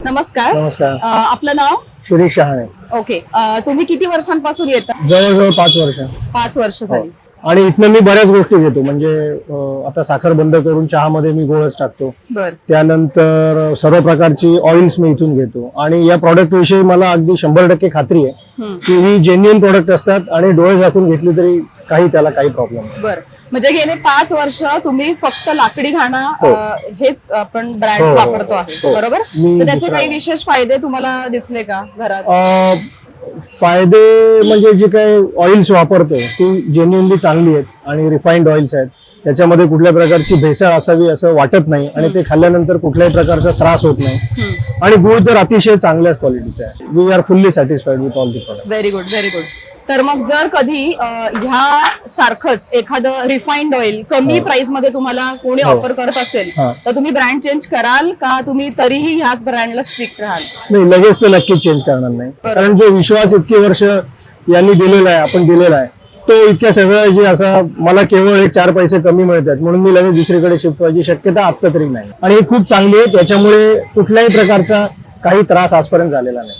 नमस्कार. नमस्कार. आपलं नाव? शिरीष शहाणे. ओके. तुम्ही किती वर्षांपासून येता? जवळजवळ 5 वर्ष. 5 वर्ष झाली. आणि इथनं मी बऱ्याच गोष्टी घेतो. म्हणजे आता साखर बंद करून चहामध्ये मी गोळच टाकतो. बर. त्यानंतर सर्व प्रकारची ऑइल्स मी इथून घेतो. आणि या प्रॉडक्ट विषयी मला अगदी 100% खात्री आहे की ही जेन्युइन प्रोडक्ट असतात आणि डोळे झाकून घेतली तरी त्याला काही प्रॉब्लेम नाही. बर. म्हणजे गेले 5 वर्ष तुम्ही फक्त लाकडी घाणा हेच आपण ब्रँड वापरतो आहे, बरोबर? तर त्याचे काही विशेष फायदे तुम्हाला दिसले का घरात? फायदे म्हणजे जे काही ऑइल्स वापरतो ती जेन्युइनली चांगली आहेत आणि रिफाइंड ऑइल्स आहेत. त्याच्यामध्ये कुठल्या प्रकारची भेसळ असावी असं वाटत नाही आणि ते खाल्ल्यानंतर कुठल्याही प्रकारचा त्रास होत नाही. आणि गुळ तर अतिशय चांगल्याच क्वालिटीचा आहे. We are fully satisfied with all the product. Very good, very good. तर मग जर कधी ह्या सारखंच एखादं रिफाइंड ऑइल कमी प्राइस मध्ये तुम्हाला कोणी ऑफर करत असेल तर तुम्ही ब्रँड चेंज कराल का? तुम्ही तरीही ह्याच ब्रँडला स्टिक राहाल? नाही, लगेच तर नक्कीच चेंज करणार नाही. कारण जो विश्वास इतकी वर्ष यांनी दिलेला आहे, आपण दिलेला आहे, तो इतक्या सगळं जे असा मला केवळ 4 पैसे कमी मिळतात म्हणून मी लगेच दुसरीकडे शिफ्ट व्हायची शक्यता आता तरी नाही. आणि ही खूप चांगली आहे. त्याच्यामुळे कुठल्याही प्रकारचा काही त्रास आजपर्यंत झालेला नाही.